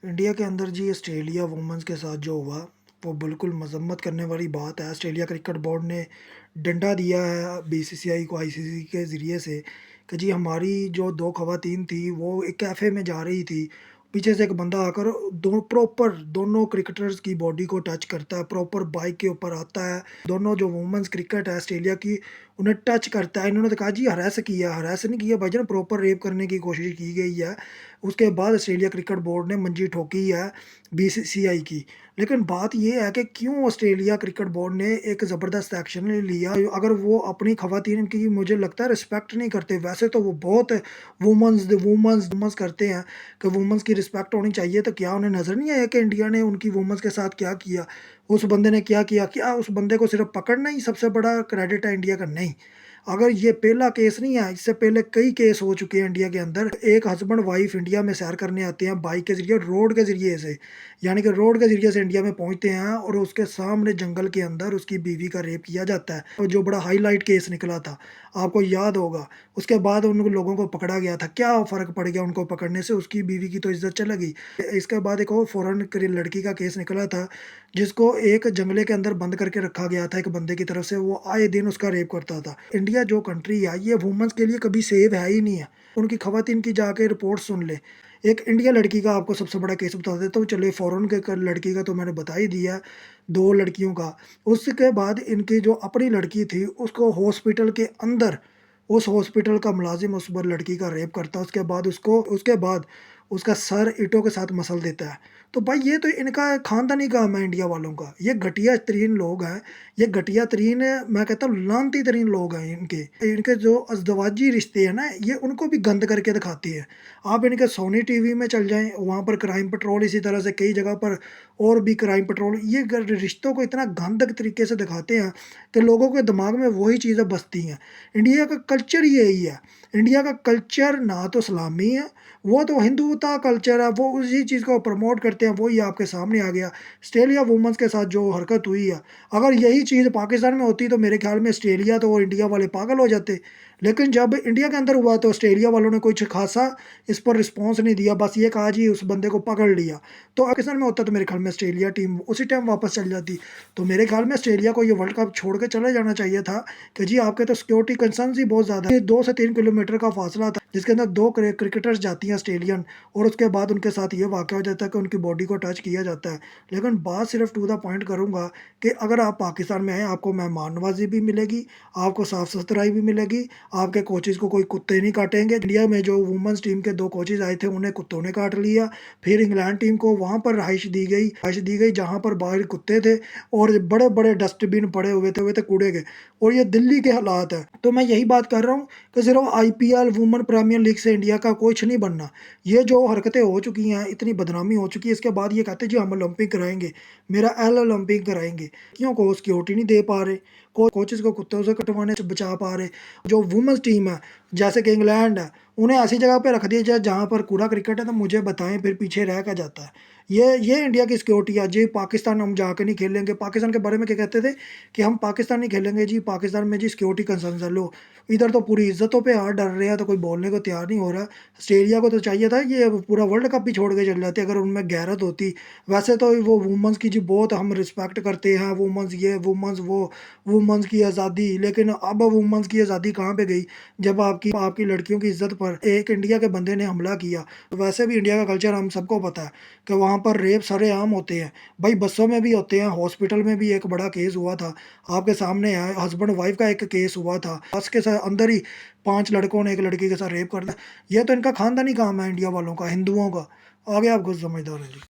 India के अंदर जी Australia women's के साथ जो हुआ, वो बिल्कुल मज़म्मत करने वाली बात है। ऑस्ट्रेलिया क्रिकेट बोर्ड ने डंडा दिया है बीसीसीआई को आईसीसी के ज़रिए से कि जी हमारी जो 2 ख़वातीन थी, वो एक कैफ़े में जा रही थी। पीछे से एक बंदा आकर दोनों क्रिकेटर्स की बॉडी को टच करता है, प्रॉपर बाइक के ऊपर आता है। दोनों जो वुमेन्स क्रिकेट है ऑस्ट्रेलिया की, उन्हें टच करता है। इन्होंने तो कहा जी हरास नहीं किया भाईजान, प्रॉपर रेप करने की कोशिश की गई है। उसके बाद ऑस्ट्रेलिया क्रिकेट बोर्ड ने मंजी ठोकी है बीसीसीआई की। लेकिन बात ये है कि क्यों ऑस्ट्रेलिया क्रिकेट बोर्ड ने एक ज़बरदस्त एक्शन ले लिया। अगर वो अपनी ख़वातीन की मुझे लगता है रिस्पेक्ट नहीं करते, वैसे तो वो बहुत वुमेन्स करते हैं कि वुमेन्स की रिस्पेक्ट होनी चाहिए, तो क्या उन्हें नज़र नहीं आया कि इंडिया ने उनकी वुमेन्स के साथ क्या किया? उस बंदे ने क्या किया? क्या उस बंदे को सिर्फ़ पकड़ना ही सबसे बड़ा क्रेडिट है इंडिया का? नहीं। अगर ये पहला केस नहीं है, इससे पहले कई केस हो चुके हैं इंडिया के अंदर। एक हस्बैंड वाइफ इंडिया में सैर करने आते हैं बाइक के ज़रिए, रोड के ज़रिए से, यानी कि रोड के ज़रिए से इंडिया में पहुँचते हैं और उसके सामने जंगल के अंदर उसकी बीवी का रेप किया जाता है। और जो बड़ा हाइलाइट केस निकला था, आपको याद होगा। उसके बाद उन लोगों को पकड़ा गया था। क्या फ़र्क पड़ गया उनको पकड़ने से? उसकी बीवी की तो इज़्ज़त चली गई। इसके बाद एक और फ़ॉरेन की लड़की का केस निकला था, जिसको एक जंगले के अंदर बंद करके रखा गया था एक बंदे की तरफ से, वो आए दिन उसका रेप करता था। इंडिया जो कंट्री है, ये वुमेन्स के लिए कभी सेफ है ही नहीं है। उनकी ख़वातीन की जाके रिपोर्ट सुन लें। एक इंडिया लड़की का आपको सबसे बड़ा केस बता देता हूँ, चलिए फ़ॉरेन के क लड़की का तो मैंने बता ही दिया, 2 लड़कियों का। उसके बाद इनकी जो अपनी लड़की थी, उसको हॉस्पिटल के अंदर, उस हॉस्पिटल का मुलाज़िम उस पर लड़की का रेप करता है। उसके बाद उसका सर ईंटों के साथ मसल देता है। तो भाई ये तो इनका ख़ानदानी काम है इंडिया वालों का। ये घटिया तरीन लोग हैं, ये घटिया तरीन, मैं कहता हूँ लानती तरीन लोग हैं इनके। इनके जो अज़दवाजी रिश्ते हैं ना, ये उनको भी गंद करके दिखाती है। आप इनके सोनी टीवी में चल जाएँ, वहाँ पर क्राइम पेट्रोल, इसी तरह से कई जगह पर और भी क्राइम पेट्रोल, ये रिश्तों को इतना घातक तरीके से दिखाते हैं कि लोगों के दिमाग में वही चीज़ें बसती हैं। इंडिया का कल्चर ही यही है। इंडिया का कल्चर ना तो इस्लामी है, वो तो हिंदुता कल्चर है, वो उसी चीज़ को प्रमोट करते हैं, वही आपके सामने आ गया। ऑस्ट्रेलिया वुमेन्स के साथ जो हरकत हुई है, अगर यही चीज़ पाकिस्तान में होती तो मेरे ख्याल में ऑस्ट्रेलिया तो और इंडिया वाले पागल हो जाते। लेकिन जब इंडिया के अंदर हुआ तो ऑस्ट्रेलिया वालों ने कुछ ख़ासा इस पर रिस्पॉन्स नहीं दिया, बस ये कहा जी उस बंदे को पकड़ लिया। तो पाकिस्तान में होता तो मेरे ख्याल में ऑस्ट्रेलिया टीम उसी टाइम वापस चल जाती। तो मेरे ख्याल में ऑस्ट्रेलिया को ये वर्ल्ड कप छोड़ के चले जाना चाहिए था कि जी आपके तो सिक्योरिटी कंसर्न्स ही बहुत ज़्यादा है। 2 से 3 किलोमीटर का फासला था, जिसके अंदर 2 क्रिकेटर्स जाती हैं ऑस्ट्रेलियन, और उसके बाद उनके साथ ये वाक़या हो जाता है कि उनकी बॉडी को टच किया जाता है। लेकिन बात सिर्फ़ टू द पॉइंट करूँगा कि अगर आप पाकिस्तान में आएँ, आपको मेहमान नवाज़ी भी मिलेगी, आपको साफ़-सुथराई भी मिलेगी, आपके कोचेज़ को कोई कुत्ते नहीं काटेंगे। इंडिया में जो वुमेन्स टीम के 2 कोचेज़ आए थे, उन्हें कुत्तों ने काट लिया। फिर इंग्लैंड टीम को वहाँ पर रिहाइश दी गई जहाँ पर बाहर कुत्ते थे और बड़े-बड़े डस्टबिन पड़े हुए थे कूड़े के, और ये दिल्ली के हालात हैं। तो मैं यही बात कर रहा हूँ कि सिर्फ़ आईपीएल वुमेन प्रीमियर लीग से इंडिया का कुछ नहीं बनना। ये जो हरकतें हो चुकी हैं, इतनी बदनामी हो चुकी है, इसके बाद ये कहते हैं जी हम ओलंपिक कराएँगे, मेरा ओलंपिक कराएँगे। क्यों को सिक्योरिटी नहीं दे पा रहे, कोचेज़ को कुत्तों से कटवाने से बचा पा रहे। जो वुमेन्स टीम है, जैसे कि इंग्लैंड है, उन्हें ऐसी जगह पे रख दिया जाए जहाँ पर कूड़ा क्रिकेट है, तो मुझे बताएँ फिर पीछे रह क्या जाता है। ये इंडिया की सिक्योरिटी है। जी पाकिस्तान हम जाके नहीं खेलेंगे। पाकिस्तान के बारे में क्या कहते थे कि हम पाकिस्तान नहीं खेलेंगे जी, पाकिस्तान में जी सिक्योरिटी कंसर्न्स है। लो, इधर तो पूरी इज़्ज़तों पे हाथ डर रहे हैं, तो कोई बोलने को तैयार नहीं हो रहा। ऑस्ट्रेलिया को तो चाहिए था ये पूरा वर्ल्ड कप ही छोड़ के चले जाते अगर उनमें गैरत होती। वैसे तो वो वुमेन्स की जी बहुत हम रिस्पेक्ट करते हैं, वुमेन्स ये, वुमेन्स वो, वुमेन्स की आज़ादी। लेकिन अब वुमेन्स की आज़ादी कहाँ पे गई, जब आपकी लड़कियों की इज़्ज़त पर एक इंडिया के बंदे ने हमला किया। वैसे भी इंडिया का कल्चर हम सबको पता है कि वहाँ पर रेप सरेआम होते हैं। भाई बसों में भी होते हैं, हॉस्पिटल में भी एक बड़ा केस हुआ था, आपके सामने है। हस्बैंड वाइफ का एक केस हुआ था, बस के साथ अंदर ही 5 लड़कों ने एक लड़की के साथ रेप कर दिया। ये तो इनका खानदानी काम है इंडिया वालों का, हिंदुओं का। आगे आप खुद समझदार हैं जी।